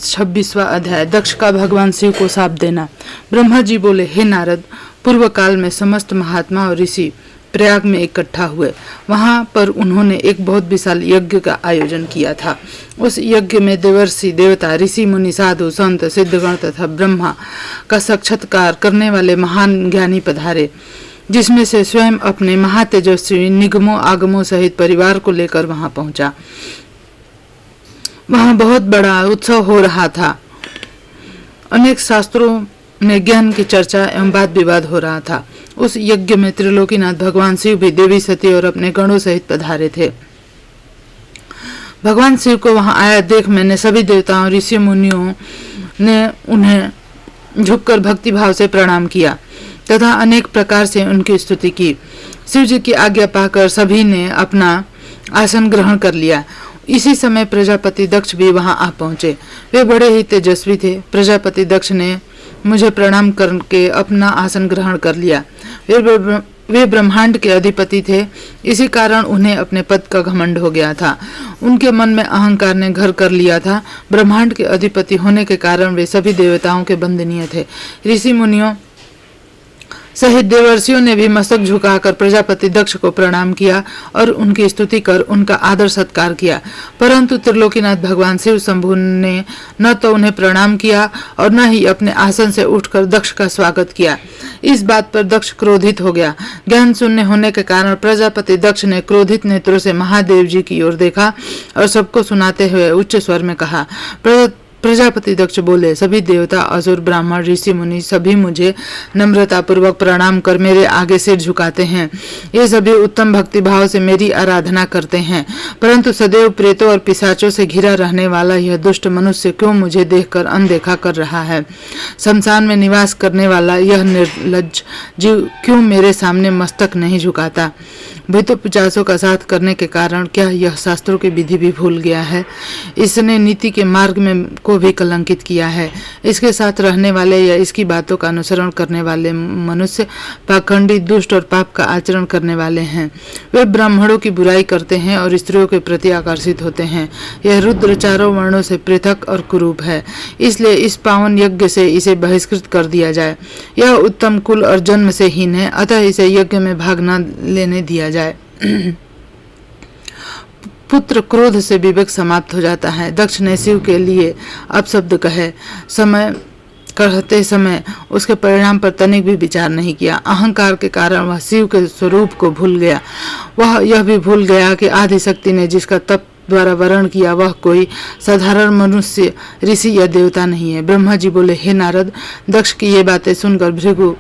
26वां अध्याय। दक्ष का भगवान शिव को शाप देना। ब्रह्मा जी बोले, हे नारद, पूर्व काल में समस्त महात्मा और ऋषि प्रयाग में इकट्ठा हुए। वहां पर उन्होंने एक बहुत विशाल यज्ञ का आयोजन किया था। उस यज्ञ में देवर्षि, देवता, ऋषि, मुनि, साधु, संत, सिद्धगण तथा ब्रह्मा का साक्षात्कार करने वाले महान ज्ञानी पधारे, जिसमें से स्वयं अपने महातेजस्वी निगमों आगमों सहित परिवार को लेकर वहां पहुंचा। वहां बहुत बड़ा उत्सव हो रहा था। अनेक शास्त्रों में ज्ञान की चर्चा एवं वाद विवाद हो रहा था। उस यज्ञ में त्रिलोकीनाथ भगवान शिव भी देवी सती और अपने गणों सहित पधारे थे। भगवान शिव को वहां आया देख मैंने सभी देवताओं, ऋषि मुनियों ने उन्हें झुककर भक्ति भाव से प्रणाम किया तथा अनेक प्रकार से उनकी स्तुति की। शिव जी की आज्ञा पाकर सभी ने अपना आसन ग्रहण कर लिया। इसी समय प्रजापति दक्ष भी वहां आ पहुंचे। वे बड़े ही तेजस्वी थे। प्रजापति दक्ष ने मुझे प्रणाम करके अपना आसन ग्रहण कर लिया। वे ब्रह्मांड के अधिपति थे, इसी कारण उन्हें अपने पद का घमंड हो गया था। उनके मन में अहंकार ने घर कर लिया था। ब्रह्मांड के अधिपति होने के कारण वे सभी देवताओं के वंदनीय थे। ऋषि मुनियों सहित देवर्षियों ने भी मस्तक झुकाकर प्रजापति दक्ष को प्रणाम किया और उनकी स्तुति कर उनका आदर सत्कार किया। परंतु त्रिलोकीनाथ भगवान शिव शंभु ने न तो उन्हें प्रणाम किया और न ही अपने आसन से उठकर दक्ष का स्वागत किया। इस बात पर दक्ष क्रोधित हो गया। ज्ञान शून्य होने के कारण प्रजापति दक्ष ने क्रोधित नेत्रों से महादेव जी की ओर देखा और सबको सुनाते हुए उच्च स्वर में कहा। प्रजापति दक्ष बोले, सभी देवता, असुर, ब्राह्मण, ऋषि मुनि सभी मुझे नम्रता पूर्वक प्रणाम कर मेरे आगे सिर झुकाते हैं। ये सभी उत्तम भक्ति भाव से मेरी आराधना करते हैं, परंतु सदैव प्रेतों और पिशाचों से घिरा रहने वाला यह दुष्ट मनुष्य क्यों मुझे देखकर अनदेखा कर रहा है? शमशान में निवास करने वाला यह निर्लज्ज जीव क्यों मेरे सामने मस्तक नहीं झुकाता? भूत पिशाचों का साथ करने के कारण क्या यह शास्त्रों की विधि भी भूल गया है? इसने नीति के मार्ग में को भी कलंकित किया है। इसके साथ रहने वाले या इसकी बातों का अनुसरण करने वाले मनुष्य पाखंडी, दुष्ट और पाप का आचरण करने वाले हैं। वे ब्राह्मणों की बुराई करते हैं और स्त्रियों के प्रति आकर्षित होते हैं। यह रुद्र चारों वर्णों से पृथक और कुरूप है, इसलिए इस पावन यज्ञ से इसे बहिष्कृत कर दिया जाए। यह उत्तम कुल और जन्म से हीन है, अतः इसे यज्ञ में भाग न लेने दिया जाए। पुत्र क्रोध से विवेक समाप्त हो जाता है। दक्ष ने शिव के लिए अपशब्द कहते समय उसके परिणाम पर तनिक भी विचार नहीं किया। अहंकार के कारण वह शिव के स्वरूप को भूल गया। वह यह भी भूल गया कि आदिशक्ति ने जिसका तप द्वारा वर्ण किया वह कोई साधारण मनुष्य, ऋषि या देवता नहीं है। ब्रह्मा जी बोले, हे नारद, दक्ष की ये बातें सुनकर भृगु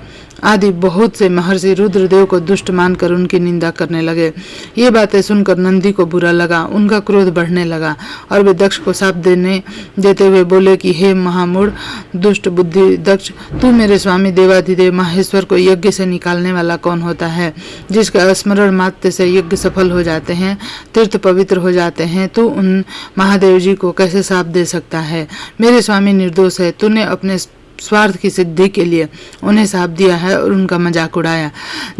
आदि बहुत से महर्षि रुद्रदेव को दुष्ट मानकर उनकी निंदा करने लगे। ये बातें सुनकर नंदी को बुरा लगा, उनका क्रोध बढ़ने लगा और वे दक्ष को शाप देते हुए बोले कि हे महामूढ़, दुष्ट बुद्धि दक्ष, तू मेरे स्वामी देवाधिदेव महेश्वर को यज्ञ से निकालने वाला कौन होता है, जिसका स्मरण मात्र से यज्ञ सफल हो जाते हैं, तीर्थ पवित्र हो जाते हैं? तू उन महादेव जी को कैसे शाप दे सकता है? मेरे स्वामी निर्दोष है। तूने अपने स्वार्थ की सिद्धि के लिए उन्हें शाप दिया है और उनका मजाक उड़ाया।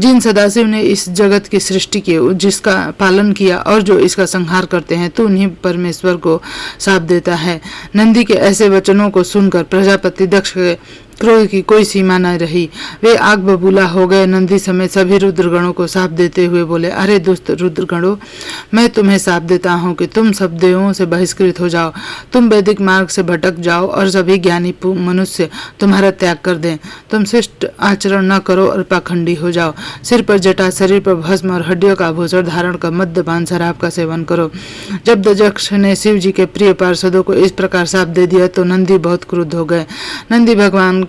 जिन सदाशिव ने इस जगत की सृष्टि की, जिसका पालन किया और जो इसका संहार करते हैं, तो उन्हीं परमेश्वर को शाप देता है। नंदी के ऐसे वचनों को सुनकर प्रजापति दक्ष के क्रोध की कोई सीमा न रही। वे आग बबूला हो गए। नंदी समेत सभी रुद्रगणों को शाप देते हुए बोले, अरे दुष्ट रुद्रगणों, मैं तुम्हें शाप देता हूँ कि तुम सब देवों से बहिष्कृत हो जाओ, तुम वैदिक मार्ग से भटक जाओ और सभी ज्ञानी मनुष्य तुम्हारा त्याग कर दें। तुम शिष्ट आचरण न करो और पाखंडी हो जाओ। सिर पर जटा, शरीर पर भस्म और हड्डियों का आभूषण धारण कर मद्यपान, शराब का सेवन करो। जब दक्ष ने शिव जी के प्रिय पार्षदों को इस प्रकार शाप दे दिया तो नंदी बहुत क्रुद्ध हो गए। नंदी भगवान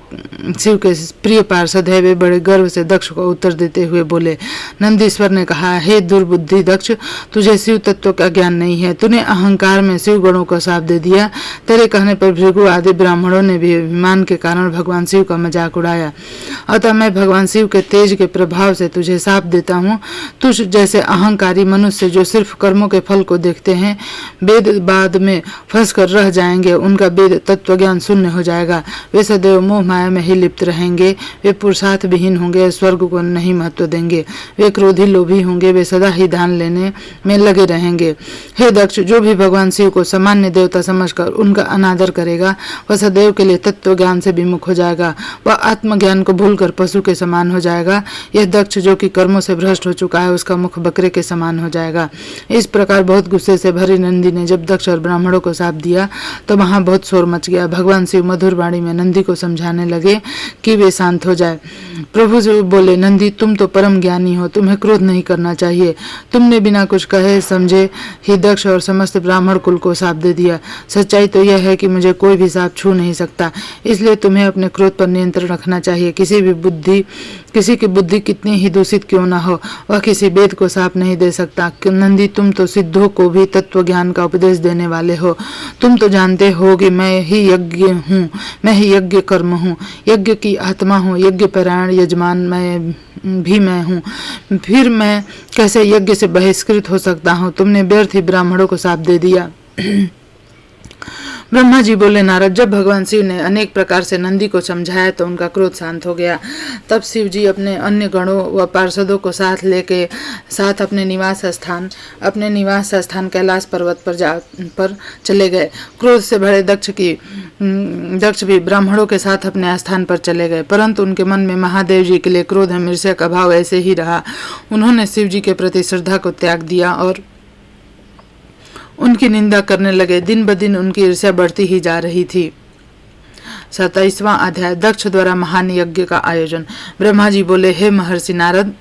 शिव के प्रिय पार्षद है। वे बड़े गर्व से दक्ष को उत्तर देते हुए बोले। नंदीश्वर ने कहा, हे दुर्बुद्धि दक्ष, तुझे शिव तत्व का ज्ञान नहीं है। तूने अहंकार में शिव गणों को शाप दे दिया। तेरे कहने पर भृगु आदि ब्राह्मणों ने भी अभिमान के कारण भगवान शिव का मजाक उड़ाया। अतः मैं भगवान शिव के तेज के प्रभाव से तुझे शाप देता हूँ। तुझ जैसे अहंकारी मनुष्य जो सिर्फ कर्मों के फल को देखते हैं, वेद बाद में फंस कर रह जाएंगे। उनका वेद तत्व ज्ञान शून्य हो जाएगा। वे सदैव मोह माया में ही लिप्त रहेंगे। वे पुरुषार्थ विहीन होंगे, स्वर्ग को नहीं महत्व देंगे। वे क्रोधी लोभी होंगे, वे सदा ही दान लेने में लगे रहेंगे। हे दक्ष, जो भी भगवान शिव को सामान्य देवता समझकर उनका अनादर करेगा वह सदैव के लिए तत्व ज्ञान से विमुख हो जाएगा। वह आत्मज्ञान को भूलकर पशु के समान हो जाएगा। यह दक्ष जो कि कर्मों से भ्रष्ट हो चुका है, उसका मुख बकरे के समान हो जाएगा। इस प्रकार बहुत गुस्से से भरी नंदी ने जब दक्ष और ब्राह्मणों को शाप दिया तो वहां बहुत शोर मच गया। भगवान शिव मधुर वाणी में नंदी को समझाने लगे कि वे शांत हो जाए। प्रभु शिव बोले, नंदी, तुम तो परम ज्ञानी हो, तुम्हें क्रोध नहीं करना चाहिए। तुमने बिना कुछ कहे समझे ही दक्ष और समस्त ब्राह्मण कुल को शाप दे दिया। सच्चाई तो यह है कि मुझे कोई भी शाप छू नहीं सकता, इसलिए तुम्हें अपने क्रोध पर नियंत्रण रखना चाहिए। किसी की बुद्धि कितनी ही दूषित क्यों न हो, वह किसी वेद को शाप नहीं दे सकता। नंदी, तुम तो सिद्धों को भी तत्व ज्ञान का उपदेश देने वाले हो। तुम तो जानते हो कि मैं ही यज्ञ हूँ, मैं ही यज्ञ कर्म हूँ, यज्ञ की आत्मा हूँ, यज्ञ परायण यजमान मैं हूँ। फिर मैं कैसे यज्ञ से बहिष्कृत हो सकता हूँ? तुमने व्यर्थ ही ब्राह्मणों को शाप दे दिया। ब्रह्मा जी बोले, नारद, जब भगवान शिव ने अनेक प्रकार से नंदी को समझाया तो उनका क्रोध शांत हो गया। तब शिव जी अपने अन्य गणों व पार्षदों को साथ अपने निवास स्थान कैलाश पर्वत पर चले गए। क्रोध से भरे दक्ष भी ब्राह्मणों के साथ अपने स्थान पर चले गए, परंतु उनके मन में महादेव जी के लिए क्रोध एवं ईर्ष्या का भाव ऐसे ही रहा। उन्होंने शिव जी के प्रति श्रद्धा को त्याग दिया और उनकी निंदा करने लगे। दिन ब दिन उनकी ईर्ष्या बढ़ती ही जा रही थी। 27वां अध्याय, दक्ष द्वारा महान यज्ञ का आयोजन। ब्रह्मा जी बोले, हे महर्षि नारद,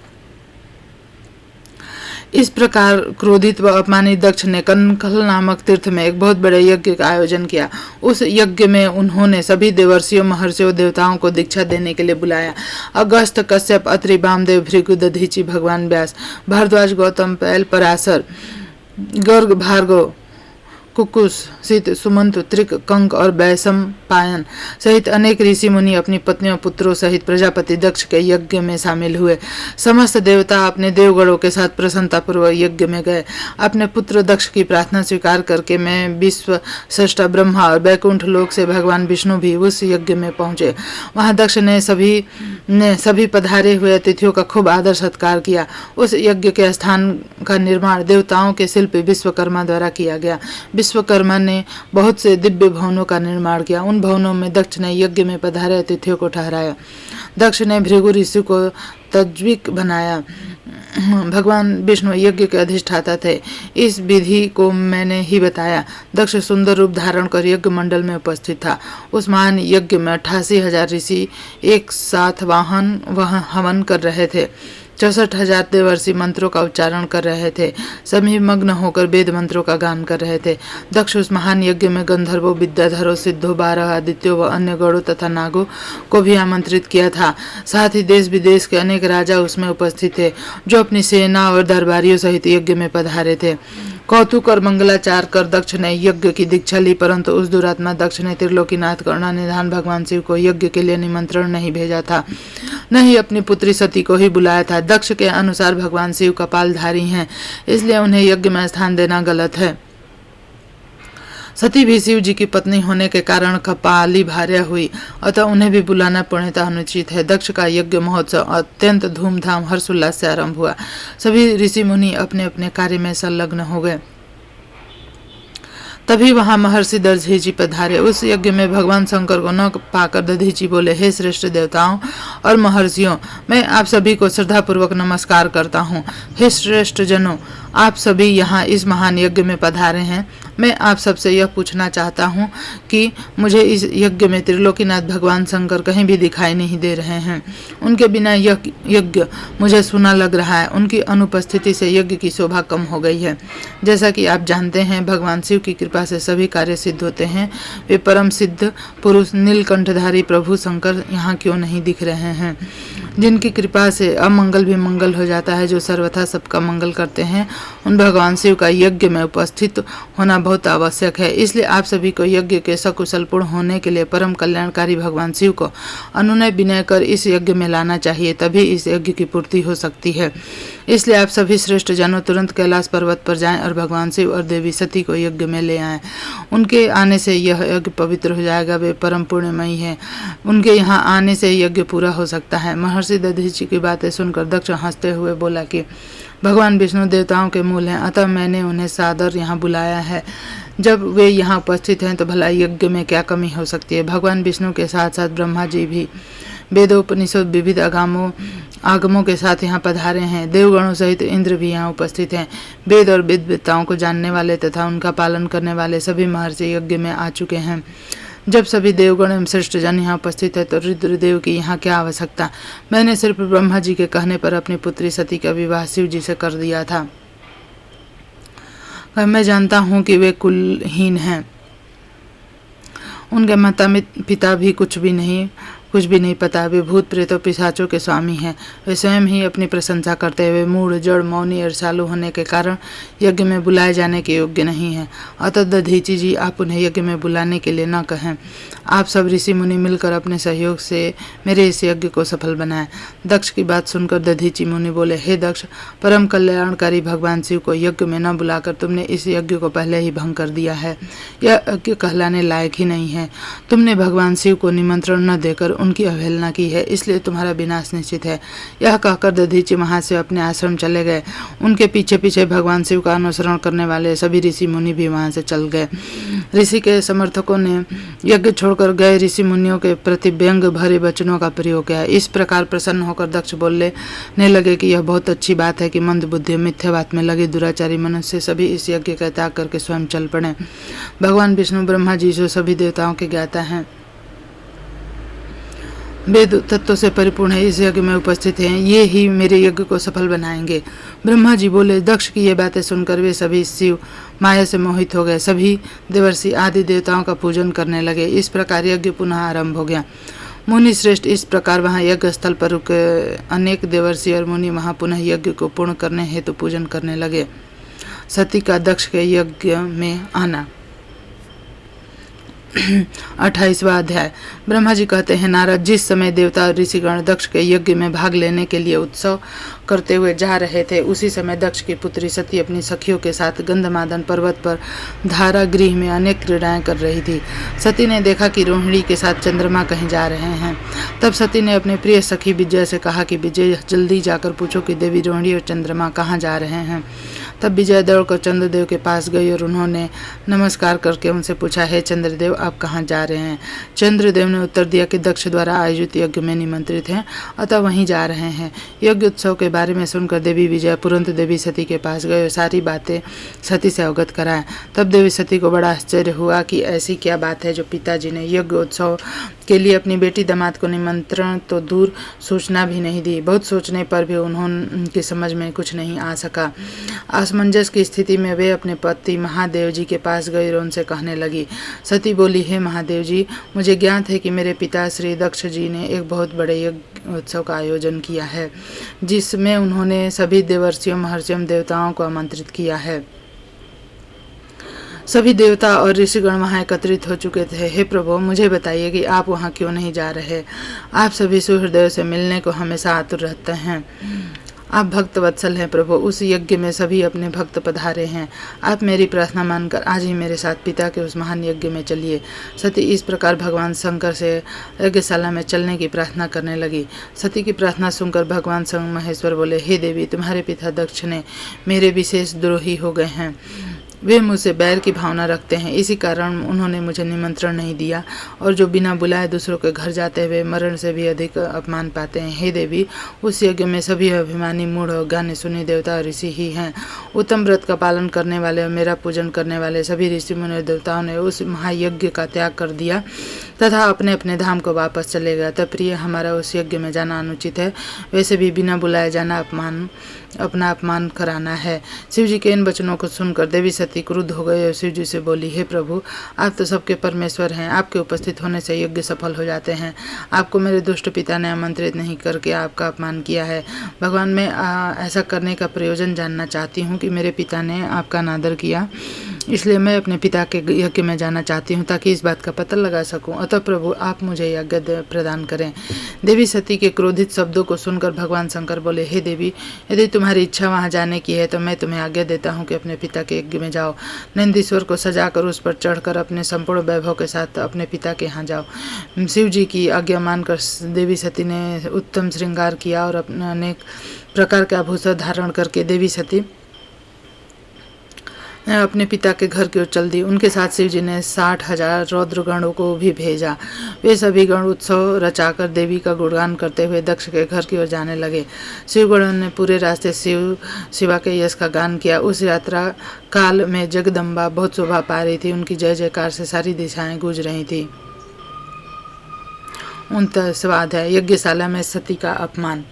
इस प्रकार क्रोधित व अपमानित दक्ष ने कनकल नामक तीर्थ में एक बहुत बड़े यज्ञ का आयोजन किया। उस यज्ञ में उन्होंने सभी देवर्षियों, महर्षियों, देवताओं को दीक्षा देने के लिए बुलाया। अगस्त्य, कश्यप, अत्रि, वामदेव, भृगु, दधीचि, भगवान व्यास, भारद्वाज, गौतम, पैल, पराशर, गर्ग, भार्गव, कुकुस, सित, सुमंत, त्रिक, कंक और वैशम पायन सहित अनेक ऋषि मुनि अपनी पत्नियों, पुत्रों सहित प्रजापति दक्ष के यज्ञ में शामिल हुए। समस्त देवता अपने देवगणों के साथ प्रसन्नतापूर्वक यज्ञ में गए। अपने पुत्र दक्ष की प्रार्थना स्वीकार करके मैं विश्व सृष्टा ब्रह्मा और वैकुंठ लोक से भगवान विष्णु भी उस यज्ञ में पहुंचे। वहां दक्ष ने सभी पधारे हुए अतिथियों का खूब आदर सत्कार किया। उस यज्ञ के स्थान का निर्माण देवताओं के शिल्पी विश्वकर्मा द्वारा किया गया। विश्वकर्मा ने बहुत से दिव्य भवनों का निर्माण किया। उन भवनों में दक्ष ने यज्ञ में पधारे अतिथियों को ठहराया। दक्ष ने भृगु ऋषि को तज्विक बनाया। भगवान विष्णु यज्ञ के अधिष्ठाता थे। इस विधि को मैंने ही बताया। दक्ष सुंदर रूप धारण कर यज्ञ मंडल में उपस्थित था। उस महान यज्ञ में 88,000 ऋषि एक साथ हवन कर रहे थे। 64,000 देवर्षि मंत्रों का उच्चारण कर रहे थे। सभी मग्न होकर वेद मंत्रों का गान कर रहे थे। दक्ष उस महान यज्ञ में गंधर्वों, विद्याधरों, सिद्धों, 12 आदित्यों व अन्य गौड़ों तथा नागों को भी आमंत्रित किया था। साथ ही देश विदेश के अनेक राजा उसमें उपस्थित थे, जो अपनी सेना और दरबारियों सहित यज्ञ में पधारे थे। कौतुक और मंगलाचार कर दक्ष ने यज्ञ की दीक्षा ली, परंतु उस दुरात्मा दक्ष ने त्रिलोकीनाथ करुणानिधान भगवान शिव को यज्ञ के लिए निमंत्रण नहीं भेजा था, न ही अपनी पुत्री सती को ही बुलाया था। दक्ष के अनुसार भगवान शिव कपालधारी हैं, इसलिए उन्हें यज्ञ में स्थान देना गलत है। सती भी शिव जी की पत्नी होने के कारण कपाली भार्या हुई, अतः उन्हें भी बुलाना पूर्णतः अनुचित है। दक्ष का यज्ञ महोत्सव अत्यंत धूमधाम हर्षोल्लास से आरंभ हुआ। सभी ऋषि मुनि अपने अपने कार्य में संलग्न हो गए। तभी वहां महर्षि दधीचि पधारे। उस यज्ञ में भगवान शंकर को न पाकर दधीचि बोले, हे श्रेष्ठ देवताओं और महर्षियों, मैं आप सभी को श्रद्धापूर्वक नमस्कार करता हूँ। हे श्रेष्ठ जनों, आप सभी यहाँ इस महान यज्ञ में पधारे हैं। मैं आप सबसे यह पूछना चाहता हूँ कि मुझे इस यज्ञ में त्रिलोकीनाथ भगवान शंकर कहीं भी दिखाई नहीं दे रहे हैं। उनके बिना यह यज्ञ मुझे सुना लग रहा है। उनकी अनुपस्थिति से यज्ञ की शोभा कम हो गई है। जैसा कि आप जानते हैं, भगवान शिव की कृपा से सभी कार्य सिद्ध होते हैं। वे परम सिद्ध पुरुष नीलकंठधारी प्रभु शंकर यहाँ क्यों नहीं दिख रहे हैं? जिनकी कृपा से अमंगल भी मंगल हो जाता है, जो सर्वथा सबका मंगल करते हैं, उन भगवान शिव का यज्ञ में उपस्थित होना बहुत आवश्यक है। इसलिए आप सभी को यज्ञ के सकुशल पूर्ण होने के लिए परम कल्याणकारी भगवान शिव को अनुनय विनय कर इस यज्ञ में लाना चाहिए, तभी इस यज्ञ की पूर्ति हो सकती है। इसलिए आप सभी श्रेष्ठ जनों तुरंत कैलाश पर्वत पर जाएं और भगवान शिव और देवी सती को यज्ञ में ले आएं। उनके आने से यह यज्ञ पवित्र हो जाएगा। वे परम पुण्यमयी हैं, उनके यहाँ आने से यज्ञ पूरा हो सकता है। महर्षि दधीचि की बातें सुनकर दक्ष हंसते हुए बोला कि भगवान विष्णु देवताओं के मूल हैं, अतः मैंने उन्हें सादर यहाँ बुलाया है। जब वे यहाँ उपस्थित हैं तो भला यज्ञ में क्या कमी हो सकती है। भगवान विष्णु के साथ साथ ब्रह्मा जी भी वेदोपनिषद विविध आगमों के साथ यहाँ पधारे हैं। देवगणों सहित इंद्र भी यहाँ उपस्थित हैं। वेद और विद्वताओं को जानने वाले तथा उनका पालन करने वाले सभी महर्षि यज्ञ में आ चुके हैं। जब सभी देवगण एवं श्रेष्ठ जन यहाँ उपस्थित है तो रुद्रदेव की यहाँ क्या आवश्यकता। मैंने सिर्फ ब्रह्मा जी के कहने पर अपनी पुत्री सती का विवाह शिव जी से कर दिया था। मैं जानता हूँ कि वे कुलहीन हैं, उनके माता पिता भी कुछ भी नहीं पता। वे भूत प्रेतों पिशाचों के स्वामी हैं। वे स्वयं ही अपनी प्रशंसा करते हुए मूढ़ जड़ मौनी और सालू होने के कारण यज्ञ में बुलाए जाने के योग्य नहीं हैं। अतः दधीचि जी, आप उन्हें यज्ञ में बुलाने के लिए न कहें। आप सब ऋषि मुनि मिलकर अपने सहयोग से मेरे इस यज्ञ को सफल बनाएं। दक्ष की बात सुनकर दधीचि मुनि बोले, हे दक्ष, परम कल्याणकारी भगवान शिव को यज्ञ में न बुलाकर तुमने इस यज्ञ को पहले ही भंग कर दिया है। यह यज्ञ कहलाने लायक ही नहीं है। तुमने भगवान शिव को निमंत्रण न देकर उनकी अवहेलना की है, इसलिए तुम्हारा विनाश निश्चित है। यह कहकर दधीचि महाशय अपने आश्रम चले गए। उनके पीछे पीछे भगवान शिव का अनुसरण करने वाले सभी ऋषि मुनि भी वहां से चल गए। ऋषि के समर्थकों ने यज्ञ छोड़कर गए ऋषि मुनियों के प्रति व्यंग भरे वचनों का प्रयोग किया। इस प्रकार प्रसन्न होकर दक्ष बोलने लगे कि यह बहुत अच्छी बात है कि मंद बुद्धि मिथ्यावाद में लगे दुराचारी मनुष्य सभी इस यज्ञ का त्याग करके स्वयं चल पड़े। भगवान विष्णु ब्रह्मा जी जो सभी देवताओं के ज्ञाता हैं, वेद तत्वों से परिपूर्ण है, इस यज्ञ में उपस्थित हैं। ये ही मेरे यज्ञ को सफल बनाएंगे। ब्रह्मा जी बोले। दक्ष की ये बातें सुनकर वे सभी शिव माया से मोहित हो गए। सभी देवर्षि आदि देवताओं का पूजन करने लगे। इस प्रकार यज्ञ पुनः आरंभ हो गया। मुनि श्रेष्ठ इस प्रकार वहां यज्ञ स्थल पर रुके अनेक देवर्षि और मुनि वहां पुनः यज्ञ को पूर्ण करने हेतु पूजन करने लगे। सती का दक्ष के यज्ञ में आना। 28वां अध्याय। ब्रह्मा जी कहते हैं, नारद, जिस समय देवता और ऋषिगण दक्ष के यज्ञ में भाग लेने के लिए उत्सव करते हुए जा रहे थे, उसी समय दक्ष की पुत्री सती अपनी सखियों के साथ गंधमादन पर्वत पर धारा गृह में अनेक क्रीड़ाएं कर रही थी। सती ने देखा कि रोहिणी के साथ चंद्रमा कहीं जा रहे हैं। तब सती ने अपने प्रिय सखी विजय से कहा कि विजय, जल्दी जाकर पूछो कि देवी रोहिणी और चंद्रमा कहाँ जा रहे हैं। तब विजय दौड़कर चंद्रदेव के पास गई और उन्होंने नमस्कार करके उनसे पूछा, हे चंद्रदेव, आप कहाँ जा रहे हैं। चंद्रदेव ने उत्तर दिया कि दक्ष द्वारा आयोजित यज्ञ में निमंत्रित हैं, अतः वहीं जा रहे हैं। यज्ञ उत्सव के बारे में सुनकर देवी विजय तुरंत देवी सती के पास गए और सारी बातें सती से अवगत कराएं। तब देवी सती को बड़ा आश्चर्य हुआ कि ऐसी क्या बात है जो पिताजी ने यज्ञ उत्सव के लिए अपनी बेटी दामाद को निमंत्रण तो दूर सूचना भी नहीं दी। बहुत सोचने पर भी उनकी समझ में कुछ नहीं आ सका। असमंजस की स्थिति में वे अपने पति महादेव जी के पास गई और उनसे कहने लगी। सती बोली, हे महादेव जी, मुझे ज्ञात है कि मेरे पिता श्री दक्ष जी ने एक बहुत बड़े यज्ञ उत्सव का आयोजन किया है, जिसमें उन्होंने सभी देवर्षियों महर्षियों देवताओं को आमंत्रित किया है। सभी देवता और ऋषिगण वहाँ एकत्रित हो चुके थे। हे प्रभु, मुझे बताइए कि आप वहाँ क्यों नहीं जा रहे। आप सभी सुहृदयों से मिलने को हमेशा आतुर रहते हैं। आप भक्त वत्सल हैं प्रभु। उस यज्ञ में सभी अपने भक्त पधारे हैं। आप मेरी प्रार्थना मानकर आज ही मेरे साथ पिता के उस महान यज्ञ में चलिए। सती इस प्रकार भगवान शंकर से यज्ञशाला में चलने की प्रार्थना करने लगी। सती की प्रार्थना सुनकर भगवान शंकर महेश्वर बोले, हे देवी, तुम्हारे पिता दक्ष ने मेरे विशेष द्रोही हो गए हैं। वे मुझसे बैर की भावना रखते हैं, इसी कारण उन्होंने मुझे निमंत्रण नहीं दिया और जो बिना बुलाए दूसरों के घर जाते हुए मरण से भी अधिक अपमान पाते हैं। हे देवी, उस यज्ञ में सभी अभिमानी मूढ़ और ज्ञानी सुनी देवता और ऋषि ही हैं। उत्तम व्रत का पालन करने वाले और मेरा पूजन करने वाले सभी ऋषि मुनि देवताओं ने उस महायज्ञ का त्याग कर दिया तथा अपने अपने धाम को वापस चले गए। तब प्रिय, हमारा उस यज्ञ में जाना अनुचित है। वैसे भी बिना बुलाए जाना अपना अपमान कराना है। शिव जी के इन वचनों को सुनकर देवी सती सती क्रुद्ध हो गए और शिव जी से बोली, हे प्रभु, आप तो सबके परमेश्वर हैं, आपके उपस्थित होने से यज्ञ सफल हो जाते हैं। आपको मेरे दुष्ट पिता ने आमंत्रित नहीं करके आपका अपमान किया है। भगवान, मैं ऐसा करने का प्रयोजन जानना चाहती हूँ कि मेरे पिता ने आपका अनादर किया, इसलिए मैं अपने पिता के यज्ञ में जाना चाहती हूँ ताकि इस बात का पता लगा सकूँ। अतः प्रभु, आप मुझे यज्ञ प्रदान करें। देवी सती के क्रोधित शब्दों को सुनकर भगवान शंकर बोले, हे देवी, यदि तुम्हारी इच्छा वहाँ जाने की है तो मैं तुम्हें आज्ञा देता हूँ कि अपने पिता के यज्ञ में जाओ। नंदीश्वर को सजाकर उस पर चढ़कर अपने संपूर्ण वैभव के साथ अपने पिता के यहाँ जाओ। शिव जी की आज्ञा मानकर देवी सती ने उत्तम श्रृंगार किया और अपने अनेक प्रकार के आभूषण धारण करके देवी सती अपने पिता के घर की ओर चल दी। उनके साथ शिव जी ने 60,000 रौद्र गणों को भी भेजा। वे सभी गण उत्सव रचाकर देवी का गुणगान करते हुए दक्ष के घर की ओर जाने लगे। शिवगणों ने पूरे रास्ते शिवा के यश का गान किया। उस यात्रा काल में जगदम्बा बहुत शोभा पा रही थी। उनकी जय जयकार से सारी दिशाएं गूंज रही थी। 29वां अध्याय, यज्ञशाला में सती का अपमान।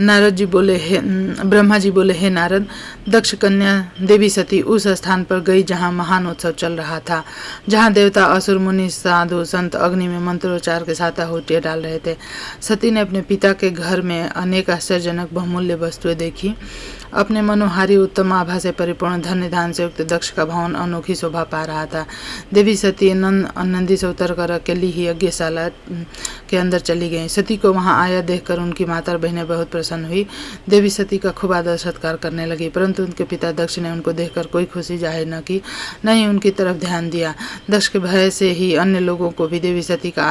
नारद जी बोले, हे ब्रह्मा जी बोले, हे नारद, दक्ष कन्या देवी सती उस स्थान पर गई जहाँ महान उत्सव चल रहा था, जहाँ देवता, असुर, मुनि, साधु, संत अग्नि में मंत्रोच्चार के साथ आहुतियाँ डाल रहे थे। सती ने अपने पिता के घर में अनेक आश्चर्यजनक बहुमूल्य वस्तुएं देखी। अपने मनोहारी उत्तम आभा से परिपूर्ण धन्य धान से युक्त दक्ष का भवन अनोखी शोभा पा रहा था। देवी सती नंदी से उतर कर अकेली ही यज्ञशाला के अंदर चली गई। सती को वहां आया देखकर उनकी माता और बहनें बहुत प्रसन्न हुई। देवी सती का खूब आदर सत्कार करने लगी, परंतु उनके पिता दक्ष ने उनको देखकर कोई खुशी जाहिर न की, न ही उनकी तरफ ध्यान दिया। दक्ष के भय से ही अन्य लोगों को भी देवी सती का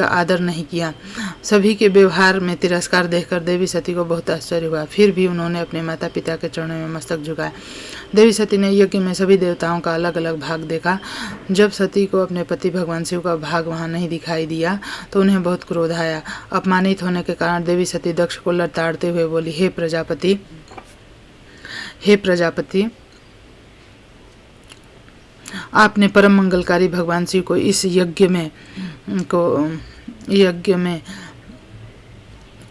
आदर नहीं किया। सभी के व्यवहार में तिरस्कार देखकर देवी सती को बहुत आश्चर्य हुआ। फिर भी उन्होंने अपने माता पिता के चरणों में मस्तक झुकाया। देवी सती ने यज्ञ में सभी देवताओं का अलग अलग भाग देखा। जब सती को अपने पति भगवान शिव का भाग वहां नहीं दिखाई दिया तो उन्हें बहुत क्रोध आया। अपमानित होने के कारण देवी सती दक्ष को लताड़ते हुए बोली, हे प्रजापति, आपने परम मंगलकारी भगवान शिव को इस यज्ञ में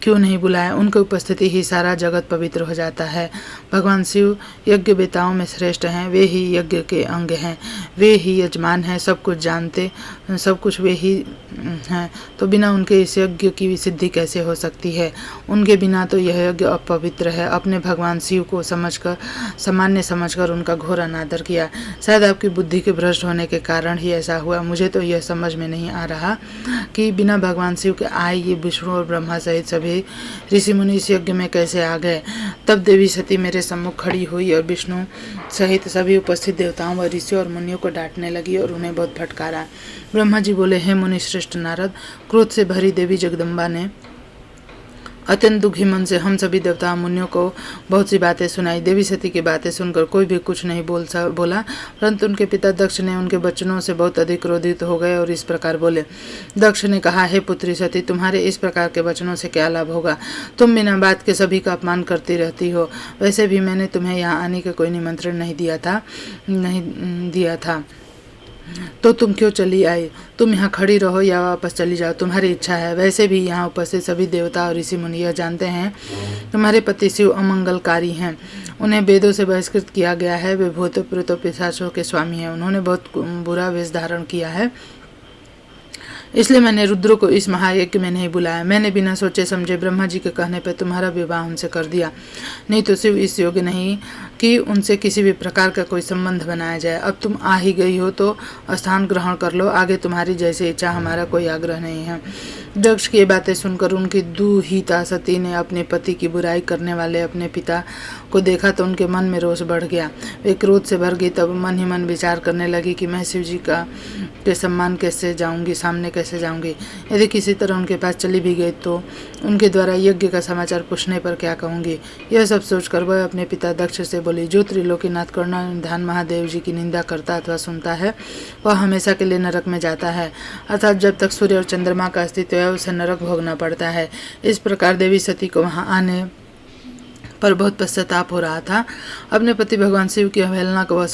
क्यों नहीं बुलाया? उनकी उपस्थिति ही सारा जगत पवित्र हो जाता है। भगवान शिव यज्ञ बेताओं में श्रेष्ठ हैं, वे ही यज्ञ के अंग हैं, वे ही यजमान हैं, सब कुछ जानते, सब कुछ वे ही हैं, तो बिना उनके इस यज्ञ की सिद्धि कैसे हो सकती है? उनके बिना तो यह यज्ञ अपवित्र है। अपने भगवान शिव को सामान्य समझकर उनका घोर अनादर किया। शायद आपकी बुद्धि के भ्रष्ट होने के कारण ही ऐसा हुआ। मुझे तो यह समझ में नहीं आ रहा कि बिना भगवान शिव के आए ये विष्णु और ब्रह्मा सहित सभी ऋषि मुनि इस यज्ञ में कैसे आ गए? तब देवी सती मेरे सम्मुख खड़ी हुई और विष्णु सहित सभी उपस्थित देवताओं व ऋषियों और मुनियों को डांटने लगी और उन्हें बहुत फटकारा। ब्रह्मा जी बोले, हे मुनि श्रेष्ठ नारद, क्रोध से भरी देवी जगदम्बा ने अत्यंत दुखी मन से हम सभी देवता मुनियों को बहुत सी बातें सुनाई। देवी सती की बातें सुनकर कोई भी कुछ नहीं बोला, परंतु उनके पिता दक्ष ने उनके वचनों से बहुत अधिक क्रोधित हो गए और इस प्रकार बोले। दक्ष ने कहा, हे पुत्री सती, तुम्हारे इस प्रकार के वचनों से क्या लाभ होगा? तुम बिना बात के सभी का अपमान करती रहती हो। वैसे भी मैंने तुम्हें यहाँ आने का कोई निमंत्रण नहीं दिया था, तो तुम क्यों चली आई? तुम यहाँ खड़ी रहो या वापस चली जाओ, तुम्हारी इच्छा है। वैसे भी यहाँ उपस्थित सभी देवता और ऋषि मुनि यह जानते हैं तुम्हारे पति शिव अमंगलकारी हैं। उन्हें वेदों से बहिष्कृत किया गया है। वे भूतों प्रेतों पिशाचों के स्वामी हैं। उन्होंने बहुत बुरा वेश धारण किया है, इसलिए मैंने रुद्र को इस महायज्ञ में नहीं बुलाया। मैंने बिना सोचे समझे ब्रह्मा जी के कहने पर तुम्हारा विवाह उनसे कर दिया, नहीं तो शिव इस योग्य नहीं कि उनसे किसी भी प्रकार का कोई संबंध बनाया जाए। अब तुम आ ही गई हो तो स्थान ग्रहण कर लो। आगे तुम्हारी जैसी इच्छा, हमारा कोई आग्रह नहीं है। दक्ष की ये बातें सुनकर उनकी दुहिता सती ने अपने पति की बुराई करने वाले अपने पिता को देखा तो उनके मन में रोष बढ़ गया। वे क्रोध से भर गई। तब मन ही मन विचार करने लगी कि मैं शिव जी के सम्मान कैसे जाऊंगी, सामने कैसे जाऊंगी। यदि किसी तरह उनके पास चली भी गई तो उनके द्वारा यज्ञ का समाचार पूछने पर क्या कहूंगी। यह सब सोचकर वह अपने पिता दक्ष से बोली, जो त्रिलोकीनाथ करुणानिधान महादेव जी की निंदा करता अथवा सुनता है वह हमेशा के लिए नरक में जाता है, अर्थात जब तक सूर्य और चंद्रमा का अस्तित्व है उसे नरक भोगना पड़ता है। इस प्रकार देवी सती को वहां आने पर बहुत पश्चाताप हो रहा था। अपने पति भगवान शिव की अवहेलना को वह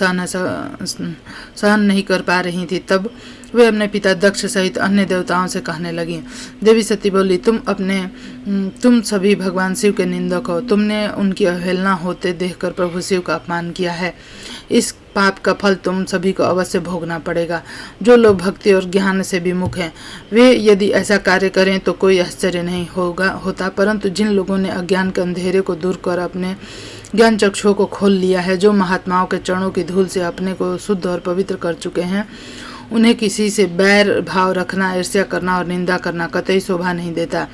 सहन नहीं कर पा रही थी। तब वे अपने पिता दक्ष सहित अन्य देवताओं से कहने लगी। देवी सती बोली, तुम सभी भगवान शिव के निंदक हो। तुमने उनकी अवहेलना होते देखकर प्रभु शिव का अपमान किया है। इस पाप का फल तुम सभी को अवश्य भोगना पड़ेगा। जो लोग भक्ति और ज्ञान से विमुख हैं, वे यदि ऐसा कार्य करें तो कोई आश्चर्य नहीं होता, परंतु जिन लोगों ने अज्ञान के अंधेरे को दूर कर अपने ज्ञान चक्षुओं को खोल लिया है, जो महात्माओं के चरणों की धूल से अपने को शुद्ध और पवित्र कर चुके हैं, उन्हें किसी से बैर भाव रखना, ईर्ष्या करना और निंदा करना कतई शोभा नहीं देता।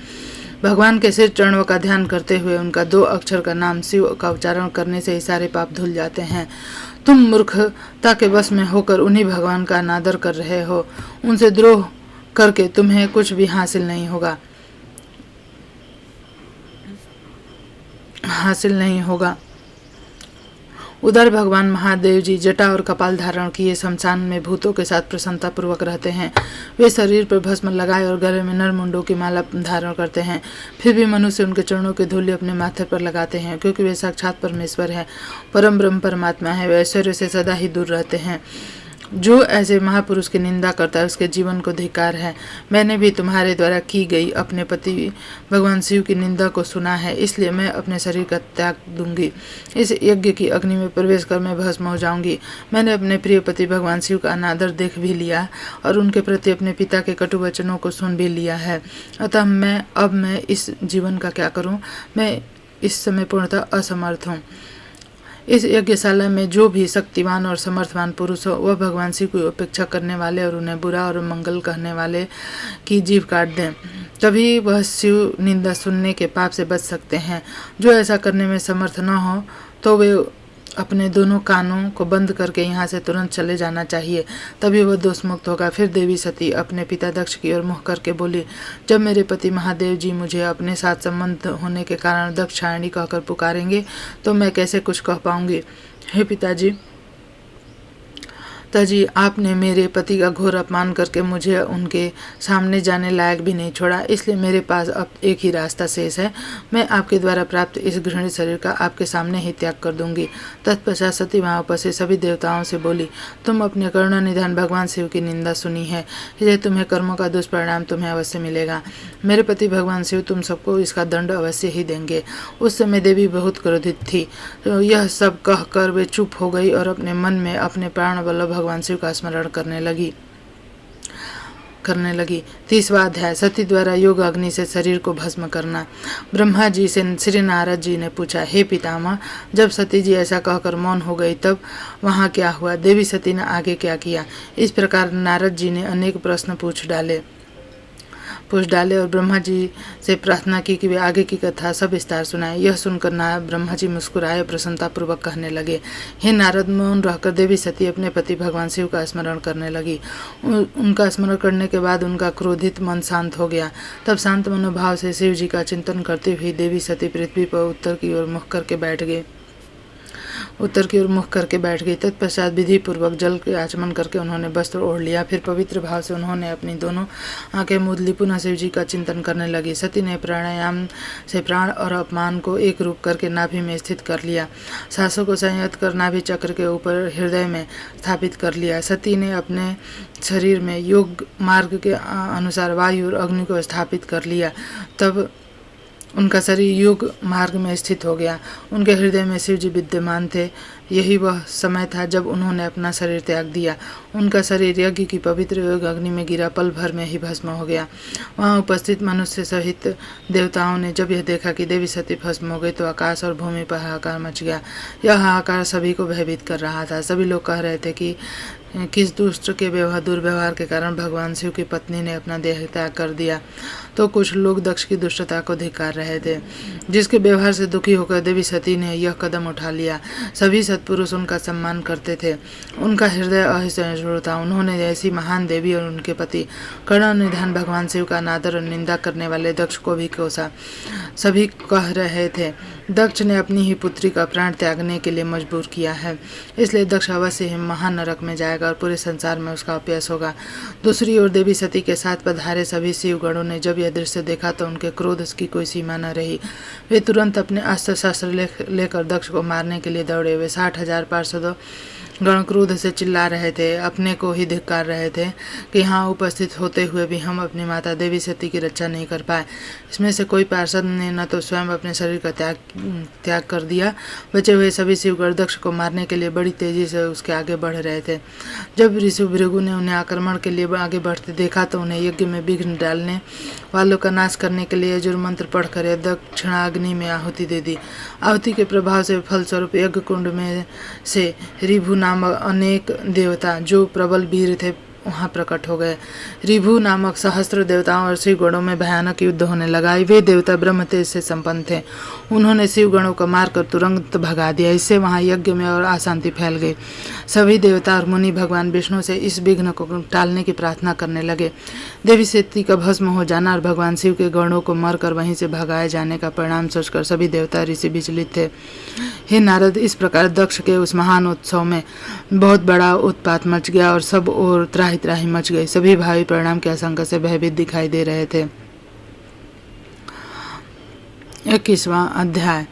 भगवान के सिर चरणों का ध्यान करते हुए उनका 2 अक्षर का नाम शिव का उच्चारण करने से ही सारे पाप धुल जाते हैं। तुम मूर्खता के वश में होकर उन्हीं भगवान का अनादर कर रहे हो। उनसे द्रोह करके तुम्हें कुछ भी हासिल नहीं होगा। उधर भगवान महादेव जी जटा और कपाल धारण किए शमशान में भूतों के साथ प्रसन्नता पूर्वक रहते हैं। वे शरीर पर भस्म लगाए और गले में नर मुंडों की माला धारण करते हैं। फिर भी मनुष्य उनके चरणों की धूलि अपने माथे पर लगाते हैं, क्योंकि वे साक्षात परमेश्वर है, परम ब्रह्म परमात्मा है। वे ऐश्वर्य से सदा ही दूर रहते हैं। जो ऐसे महापुरुष की निंदा करता है उसके जीवन को धिक्कार है। मैंने भी तुम्हारे द्वारा की गई अपने पति भगवान शिव की निंदा को सुना है, इसलिए मैं अपने शरीर का त्याग दूंगी। इस यज्ञ की अग्नि में प्रवेश कर मैं भस्म हो जाऊंगी। मैंने अपने प्रिय पति भगवान शिव का अनादर देख भी लिया और उनके प्रति अपने पिता के कटु वचनों को सुन भी लिया है। अतः मैं इस जीवन का क्या करूं? मैं इस समय पूर्णतः असमर्थ हूँ। इस यज्ञशाला में जो भी शक्तिवान और समर्थवान पुरुष हो, वह भगवान शिव की उपेक्षा करने वाले और उन्हें बुरा और मंगल कहने वाले की जीभ काट दें, तभी वह शिव निंदा सुनने के पाप से बच सकते हैं। जो ऐसा करने में समर्थ न हो तो वे अपने दोनों कानों को बंद करके यहाँ से तुरंत चले जाना चाहिए, तभी वह दोष मुक्त होगा। फिर देवी सती अपने पिता दक्ष की ओर मुँह करके बोली, जब मेरे पति महादेव जी मुझे अपने साथ संबंध होने के कारण दक्षायणी कहकर पुकारेंगे तो मैं कैसे कुछ कह पाऊंगी। हे पिताजी, जी आपने मेरे पति का घोर अपमान करके मुझे उनके सामने जाने लायक भी नहीं छोड़ा, इसलिए मेरे पास अब एक ही रास्ता शेष है। मैं आपके द्वारा प्राप्त इस घृणित शरीर का आपके सामने ही त्याग कर दूंगी। तत्पश्चात सती वहाँ उपस्थित सभी देवताओं से बोली, तुम अपने करुणा निधान भगवान शिव की निंदा सुनी है, इसलिए तुम्हें कर्मों का दुष्परिणाम तुम्हें अवश्य मिलेगा। मेरे पति भगवान शिव तुम सबको इसका दंड अवश्य ही देंगे। उस समय देवी बहुत क्रोधित थी, तो यह सब कहकर वे चुप हो गई और अपने मन में अपने प्राण वल्लभ भगवान शिव का स्मरण करने लगी। 30वां अध्याय, सती द्वारा योग अग्नि से शरीर को भस्म करना। ब्रह्मा जी से श्री नारद जी ने पूछा, हे पितामह, जब सती जी ऐसा कहकर मौन हो गई तब वहाँ क्या हुआ? देवी सती ने आगे क्या किया? इस प्रकार नारद जी ने अनेक प्रश्न पूछ डाले और ब्रह्मा जी से प्रार्थना की कि वे आगे की कथा सब विस्तार सुनाए। यह सुनकर ब्रह्मा जी मुस्कुराए और प्रसन्नता पूर्वक कहने लगे, हे नारद, मौन रहकर देवी सती अपने पति भगवान शिव का स्मरण करने लगी। उनका स्मरण करने के बाद उनका क्रोधित मन शांत हो गया। तब शांत मनोभाव से शिव जी का चिंतन करते हुए देवी सती पृथ्वी पर उत्तर की ओर मुख करके बैठ गई। तत्पश्चात विधि पूर्वक जल के आचमन करके उन्होंने वस्त्र ओढ़ लिया। फिर पवित्र भाव से उन्होंने अपनी दोनों आंखें मूंद ली, पुनः शिव जी का चिंतन करने लगी। सती ने प्राणायाम से प्राण और अपमान को एक रूप करके नाभि में स्थित कर लिया। सांसों को संयत कर नाभि चक्र के ऊपर हृदय में स्थापित कर लिया। सती ने अपने शरीर में योग मार्ग के अनुसार वायु और अग्नि को स्थापित कर लिया। तब उनका शरीर योग मार्ग में स्थित हो गया। उनके हृदय में शिव जी विद्यमान थे। यही वह समय था जब उन्होंने अपना शरीर त्याग दिया। उनका शरीर यज्ञ की पवित्र योग अग्नि में गिरा, पल भर में ही भस्म हो गया। वहाँ उपस्थित मनुष्य सहित देवताओं ने जब यह देखा कि देवी सती भस्म हो गई तो आकाश और भूमि पर हाहाकार मच गया। यह हाहाकार सभी को भयभीत कर रहा था। सभी लोग कह रहे थे कि किस दुष्ट के दुर्व्यवहार के कारण भगवान शिव की पत्नी ने अपना देह त्याग कर दिया। तो कुछ लोग दक्ष की दुष्टता को धिक्कार रहे थे, जिसके व्यवहार से दुखी होकर देवी सती ने यह कदम उठा लिया। सभी सत्पुरुष उनका सम्मान करते थे। उनका हृदय असहिष्णु था। उन्होंने ऐसी महान देवी और उनके पति करुणा निधान भगवान शिव का अनादर और निंदा करने वाले दक्ष को भी कोसा। सभी कह रहे थे, दक्ष ने अपनी ही पुत्री का प्राण त्यागने के लिए मजबूर किया है, इसलिए दक्ष अवश्य ही महानरक में जाएगा और पूरे संसार में उसका अपयश होगा। दूसरी ओर देवी सती के साथ पधारे सभी शिवगणों ने जब यह दृश्य देखा तो उनके क्रोध की कोई सीमा न रही। वे तुरंत अपने अस्त्र शस्त्र लेकर दक्ष को मारने के लिए दौड़े। वे 60,000 पार्षदों गण क्रोध से चिल्ला रहे थे, अपने को ही धिक्कार रहे थे कि यहाँ उपस्थित होते हुए भी हम अपनी माता देवी सती की रक्षा नहीं कर पाए। इसमें से कोई पार्षद ने न तो स्वयं अपने शरीर का त्याग कर दिया, बचे हुए सभी शिवगण दक्ष को मारने के लिए बड़ी तेजी से उसके आगे बढ़ रहे थे। जब ऋषि भृगु ने उन्हें आक्रमण के लिए आगे बढ़ते देखा तो उन्हें यज्ञ में विघ्न डालने वालों का नाश करने के लिए यजुर मंत्र पढ़कर दक्षिणाग्नि में आहुति दे दी। आहुति के प्रभाव से फलस्वरूप यज्ञ कुंड में से ऋभु नामक अनेक देवता जो प्रबल वीर थे वहाँ प्रकट हो गए। ऋभु नामक सहस्त्र देवताओं और शिव गणों में भयानक युद्ध होने लगा। वे देवता ब्रह्म तेज से संपन्न थे। उन्होंने शिव गणों को मारकर तुरंत भगा दिया। इससे वहाँ यज्ञ में और अशांति फैल गई। सभी देवता और मुनि भगवान विष्णु से इस विघ्न को टालने की प्रार्थना करने लगे। देवी सती का भस्म हो जाना और भगवान शिव के गणों को मरकर वहीं से भगाए जाने का परिणाम सोचकर सभी देवता ऋषि विचलित थे। हे नारद, इस प्रकार दक्ष के उस महान उत्सव में बहुत बड़ा उत्पात मच गया और सब ओर त्राही त्राही मच गई। सभी भावी परिणाम की आशंका से भयभीत दिखाई दे रहे थे। 21वां अध्याय।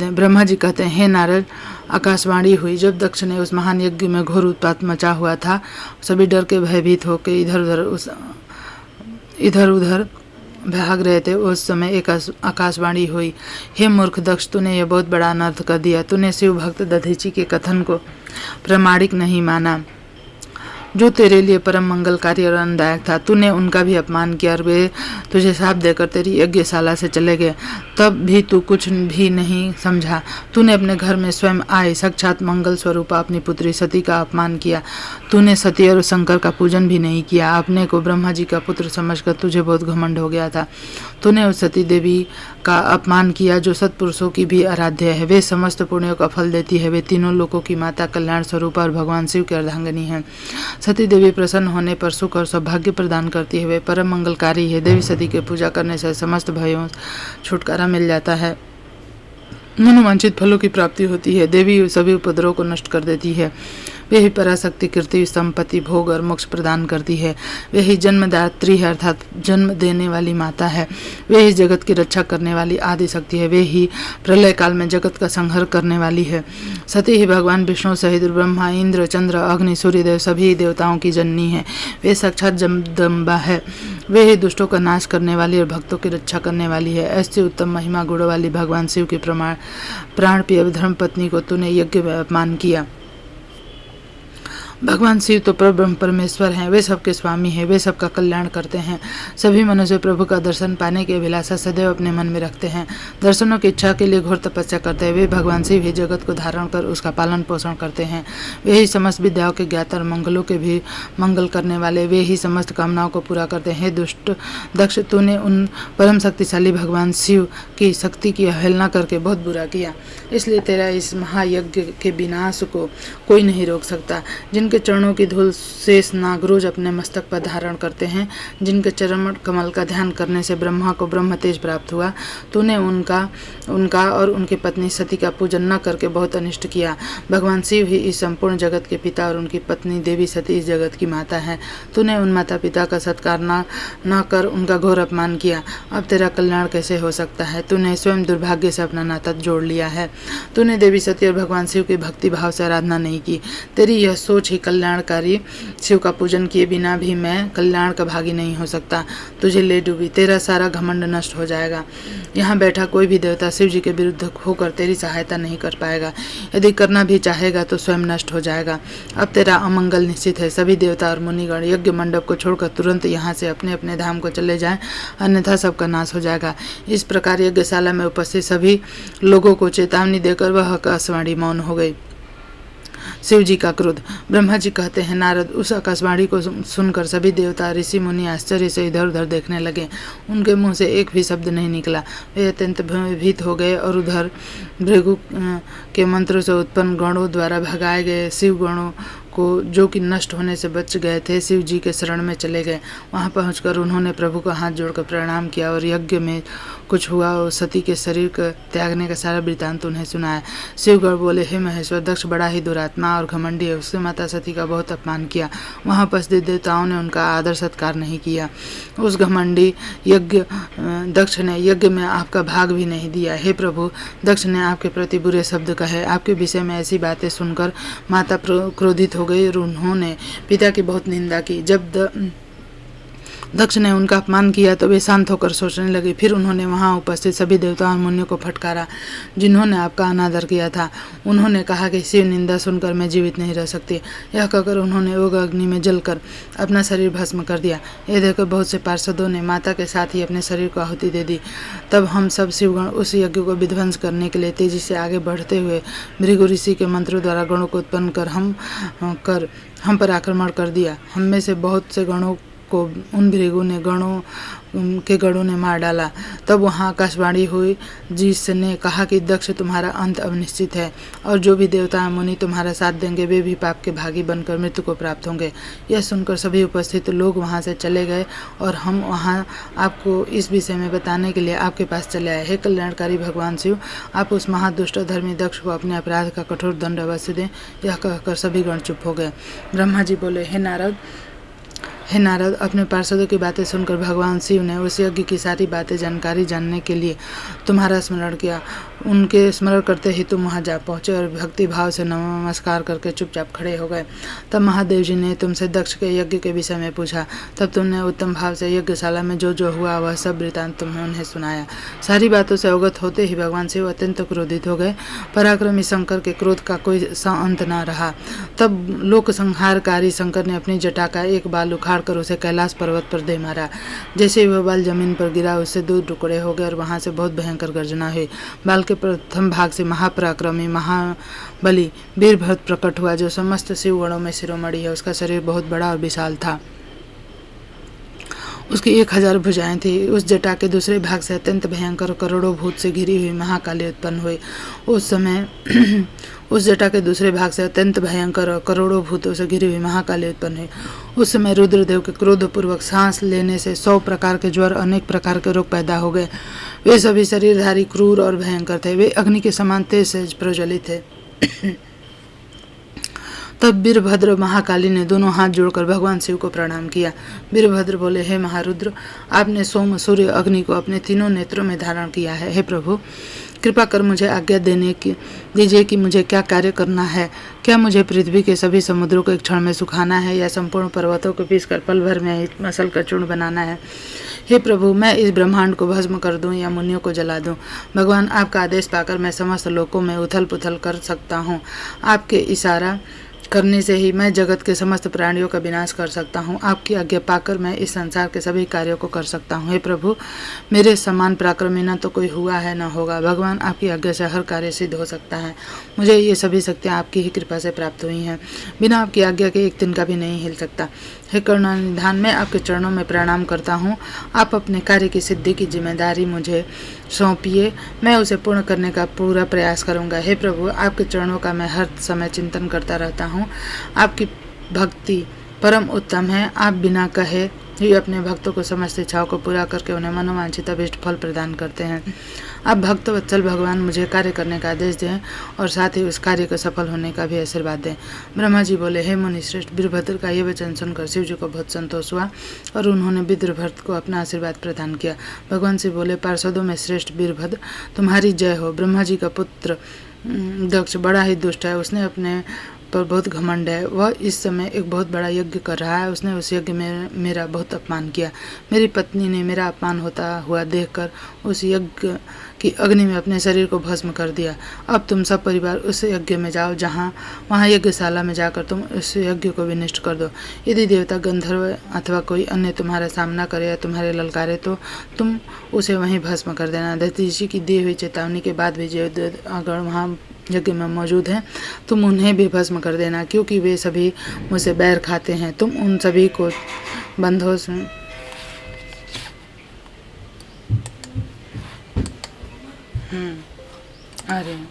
ब्रह्मा जी कहते हैं, हे नारद, आकाशवाणी हुई जब दक्ष ने उस महान यज्ञ में घोर उत्पात मचा हुआ था। सभी डर के भयभीत होकर इधर उधर भाग रहे थे। उस समय एक आकाशवाणी हुई, हे मूर्ख दक्ष, तूने यह बहुत बड़ा अनर्थ कर दिया। तूने शिव भक्त दधीची के कथन को प्रामाणिक नहीं माना जो तेरे लिए परम मंगलकारी और आनंददायक था। तूने उनका भी अपमान किया और वे तुझे शाप देकर तेरी यज्ञशाला से चले गए। तब भी तू कुछ भी नहीं समझा। तूने अपने घर में स्वयं आए साक्षात मंगल स्वरूपा अपनी पुत्री सती का अपमान किया। तूने सती और शंकर का पूजन भी नहीं किया। अपने को ब्रह्मा जी का पुत्र समझकर तुझे बहुत घमंड हो गया था। तूने उस सती देवी का अपमान किया जो सत्पुरुषों की भी आराध्य है। वे समस्त पुण्यों का फल देती है। वे तीनों लोकों की माता, कल्याण स्वरूपा और भगवान शिव की अर्धांगिनी है। सती देवी प्रसन्न होने पर सुख और सौभाग्य प्रदान करती है। वे परम मंगलकारी है। देवी सती की पूजा करने से समस्त भयों छुटकारा मिल जाता है। मनोवांछित फलों की प्राप्ति होती है। देवी सभी उपद्रवों को नष्ट कर देती है। वे ही पराशक्ति, कीर्ति, संपत्ति, भोग और मोक्ष प्रदान करती है। वे ही जन्मदात्री है अर्थात जन्म देने वाली माता है। वे ही जगत की रक्षा करने वाली आदि शक्ति है। वे ही प्रलय काल में जगत का संहार करने वाली है। सती ही भगवान विष्णु सहित ब्रह्मा, इंद्र, चंद्र, अग्नि, सूर्यदेव सभी देवताओं की जननी है। वे साक्षात जगदम्बा है। वे ही दुष्टों का नाश करने वाली और भक्तों की रक्षा करने वाली है। ऐसी उत्तम महिमा गुण वाली भगवान शिव की प्राण प्रिय धर्म पत्नी को तूने यज्ञ में अपमान किया। भगवान शिव तो परब्रह्म परमेश्वर हैं। वे सबके स्वामी हैं। वे सबका कल्याण करते हैं। सभी मनुष्य प्रभु का दर्शन पाने की अभिलाषा सदैव अपने मन में रखते हैं। दर्शनों की इच्छा के लिए घोर तपस्या करते हैं। वे भगवान शिव ही जगत को धारण कर उसका पालन पोषण करते हैं। वे ही समस्त विद्याओं के ज्ञाता और मंगलों के भी मंगल करने वाले। वे ही समस्त कामनाओं को पूरा करते हैं। दुष्ट दक्ष, तूने उन परम शक्तिशाली भगवान शिव की शक्ति की अवहेलना करके बहुत बुरा किया। इसलिए तेरा इस महायज्ञ के विनाश को कोई नहीं रोक सकता। जिनके चरणों की धूल शेष नाग रोज अपने मस्तक पर धारण करते हैं, जिनके चरण कमल का ध्यान करने से ब्रह्मा को ब्रह्म तेज प्राप्त हुआ, तूने उनका और उनकी पत्नी सती का पूजन न करके बहुत अनिष्ट किया। भगवान शिव ही इस संपूर्ण जगत के पिता और उनकी पत्नी देवी सती इस जगत की माता है। तूने उन माता पिता का सत्कार न कर उनका घोर अपमान किया। अब तेरा कल्याण कैसे हो सकता है? तूने स्वयं दुर्भाग्य से अपना नाता जोड़ लिया है। तूने देवी सती और भगवान शिव की भक्ति भाव से आराधना नहीं की। तेरी यह सोच ही कल्याणकारी शिव का पूजन किए बिना भी मैं कल्याण का भागी नहीं हो सकता। तुझे ले डूबी, तेरा सारा घमंड नष्ट हो जाएगा। यहाँ बैठा कोई भी देवता शिव जी के विरुद्ध होकर तेरी सहायता नहीं कर पाएगा। यदि करना भी चाहेगा तो स्वयं नष्ट हो जाएगा। अब तेरा अमंगल निश्चित है। सभी देवता और मुनिगण यज्ञ मंडप को छोड़कर तुरंत यहाँ से अपने अपने धाम को चले जाएं, अन्यथा सबका नाश हो जाएगा। इस प्रकार यज्ञशाला में उपस्थित सभी लोगों को चेतावनी देकर वह आकाशवाणी मौन हो गई। शिव जी का क्रोध। ब्रह्मा जी कहते हैं, नारद, उस आकाशवाणी को सुनकर सभी देवता ऋषि मुनि आश्चर्य से इधर उधर देखने लगे। उनके मुंह से एक भी शब्द नहीं निकला। वे अत्यंत भयभीत हो गए और उधर भृगु के मंत्रों से उत्पन्न गणों द्वारा भगाए गए शिव गणों को जो कि नष्ट होने से बच गए थे, शिव जी के शरण में चले गए। वहां पहुंचकर उन्होंने प्रभु को हाथ जोड़कर प्रणाम किया और यज्ञ में कुछ हुआ और सती के शरीर को त्यागने का सारा वृतांत उन्हें सुनाया। शिवगढ़ बोले, हे महेश्वर, दक्ष बड़ा ही दुरात्मा और घमंडी है, उसने माता सती का बहुत अपमान किया। वहां उपस्थित देवताओं ने उनका आदर सत्कार नहीं किया। उस घमंडी दक्ष ने यज्ञ में आपका भाग भी नहीं दिया। हे प्रभु, दक्ष ने आपके प्रति बुरे शब्द कहे। आपके विषय में ऐसी बातें सुनकर माता क्रोधित हो गई और उन्होंने पिता की बहुत निंदा की। जब दक्ष ने उनका अपमान किया तो वे शांत होकर सोचने लगे। फिर उन्होंने वहां उपस्थित सभी देवताओं और मुनियों को फटकारा जिन्होंने आपका अनादर किया था। उन्होंने कहा कि शिव निंदा सुनकर मैं जीवित नहीं रह सकती। यह कहकर उन्होंने योग अग्नि में जलकर अपना शरीर भस्म कर दिया। यह देखकर बहुत से पार्षदों ने माता के साथ ही अपने शरीर को आहुति दे दी। तब हम सब शिवगण उस यज्ञ को विध्वंस करने के लिए तेजी से आगे बढ़ते हुए भृगु ऋषि के मंत्रों द्वारा गणों को उत्पन्न कर हम पर आक्रमण कर दिया। हम में से बहुत से गणों को उन भृगु ने गणों ने मार डाला। तब वहां आकाशवाणी हुई जिसने कहा कि दक्ष, तुम्हारा अंत अब निश्चित है और जो भी देवता मुनि तुम्हारा साथ देंगे वे भी पाप के भागी बनकर मृत्यु को प्राप्त होंगे। यह सुनकर सभी उपस्थित लोग वहां से चले गए और हम वहां आपको इस विषय में बताने के लिए आपके पास चले आए। हे कल्याणकारी भगवान शिव, आप उस महादुष्ट और धर्मी दक्ष को अपने अपराध का कठोर दंड अवश्य दें। यह कहकर सभी गण चुप हो गए। ब्रह्मा जी बोले, हे नारद, अपने पार्षदों की बातें सुनकर भगवान शिव ने उस यज्ञ की सारी बातें जानकारी जानने के लिए तुम्हारा स्मरण किया। उनके स्मरण करते ही तुम वहां जा पहुंचे और भक्ति भाव से नमस्कार करके चुपचाप खड़े हो गए। तब महादेव जी ने तुमसे दक्ष के यज्ञ के विषय में पूछा। तब तुमने उत्तम भाव से यज्ञशाला में जो जो हुआ वह सब वृतांत तुम्हें उन्हें सुनाया। सारी बातों से अवगत होते ही भगवान शिव अत्यंत क्रोधित हो गए। पराक्रमी शंकर के क्रोध का कोई अंत न रहा। तब लोक संहारकारी शंकर ने अपनी जटा का एक बाल उखाड़ कर उसे कैलाश पर्वत पर दे मारा। जैसे वह बाल जमीन पर गिरा, उससे 2 टुकड़े हो गए और वहां से बहुत भयंकर गर्जना हुई। बाल के प्रथम भाग से महापराक्रमी महाबली वीरभद्र प्रकट हुआ, जो समस्त शिवगणों में शिरोमणि है। उसका शरीर बहुत बड़ा और विशाल था। उसकी 1000 भुजाएं थी। उस जटा के दूसरे भाग से अत्यंत भयंकर करोड़ों भूत से घिरी हुई महाकाली उत्पन्न हुई। उस जटा के दूसरे भाग से अत्यंत भयंकर और करोड़ों भूतों से घिरी हुई महाकाली उत्पन्न हुई। उस समय रुद्रदेव के क्रोधपूर्वक सांस लेने से 100 प्रकार के ज्वर, अनेक प्रकार के रोग पैदा हो गए। वे सभी शरीरधारी, क्रूर और भयंकर थे। वे अग्नि के समान तेज से प्रज्वलित थे। तब वीरभद्र महाकाली ने दोनों हाथ जोड़कर भगवान शिव को प्रणाम किया। वीरभद्र बोले, हे महारुद्र, आपने सोम, सूर्य, अग्नि को अपने तीनों नेत्रों में धारण किया है। हे प्रभु, कृपा कर मुझे आज्ञा दीजिए कि मुझे क्या कार्य करना है। क्या मुझे पृथ्वी के सभी समुद्रों को एक क्षण में सुखाना है या संपूर्ण पर्वतों को पीसकर पल भर में मसल का चूर्ण बनाना है? हे प्रभु, मैं इस ब्रह्मांड को भस्म कर दूं या मुनियों को जला दूं? भगवान, आपका आदेश पाकर मैं समस्त लोकों में उथल पुथल कर सकता हूँ। आपके इशारा करने से ही मैं जगत के समस्त प्राणियों का विनाश कर सकता हूँ। आपकी आज्ञा पाकर मैं इस संसार के सभी कार्यों को कर सकता हूँ। हे प्रभु, मेरे समान पराक्रमी न तो कोई हुआ है न होगा। भगवान, आपकी आज्ञा से हर कार्य सिद्ध हो सकता है। मुझे ये सभी शक्तियाँ आपकी ही कृपा से प्राप्त हुई हैं। बिना आपकी आज्ञा के एक दिन का भी नहीं हिल सकता। हे करुणानिधान, मैं आपके चरणों में प्रणाम करता हूँ। आप अपने कार्य की सिद्धि की जिम्मेदारी मुझे सौंपिए, मैं उसे पूर्ण करने का पूरा प्रयास करूँगा। हे प्रभु, आपके चरणों का मैं हर समय चिंतन करता रहता हूँ। आपकी भक्ति परम उत्तम है। आप बिना कहे ही अपने भक्तों को समस्त इच्छाओं को पूरा करके उन्हें मनोवांछित अभीष्ट फल प्रदान करते हैं। आप भक्त वत्सल भगवान, मुझे कार्य करने का आदेश दें और साथ ही उस कार्य को सफल होने का भी आशीर्वाद दें। ब्रह्मा जी बोले, हे मुनि श्रेष्ठ, वीरभद्र का यह वचन सुनकर शिव जी को बहुत संतोष हुआ और उन्होंने वीरभद्र को अपना आशीर्वाद प्रदान किया। भगवान शिव बोले, पार्षदों में श्रेष्ठ वीरभद्र, तुम्हारी जय हो। ब्रह्मा जी का पुत्र दक्ष बड़ा ही दुष्ट है। उसने अपने पर बहुत घमंड है। वह इस समय एक बहुत बड़ा यज्ञ कर रहा है। उसने उस यज्ञ में मेरा बहुत अपमान किया। मेरी पत्नी ने मेरा अपमान होता हुआ देखकर उस यज्ञ की अग्नि में अपने शरीर को भस्म कर दिया। अब तुम सब परिवार उस यज्ञ में जाओ, वहाँ यज्ञशाला में जाकर तुम उस यज्ञ को विनष्ट कर दो। यदि देवता, गंधर्व अथवा कोई अन्य तुम्हारा सामना करे या तुम्हारे ललकारे तो तुम उसे वहीं भस्म कर देना। दैत्य की दी हुई चेतावनी के बाद भी जो अगर वहाँ यज्ञ में मौजूद हैं तुम उन्हें भी भस्म कर देना, क्योंकि वे सभी मुझसे बैर खाते हैं। तुम उन सभी को बंधों से आ रहे हैं।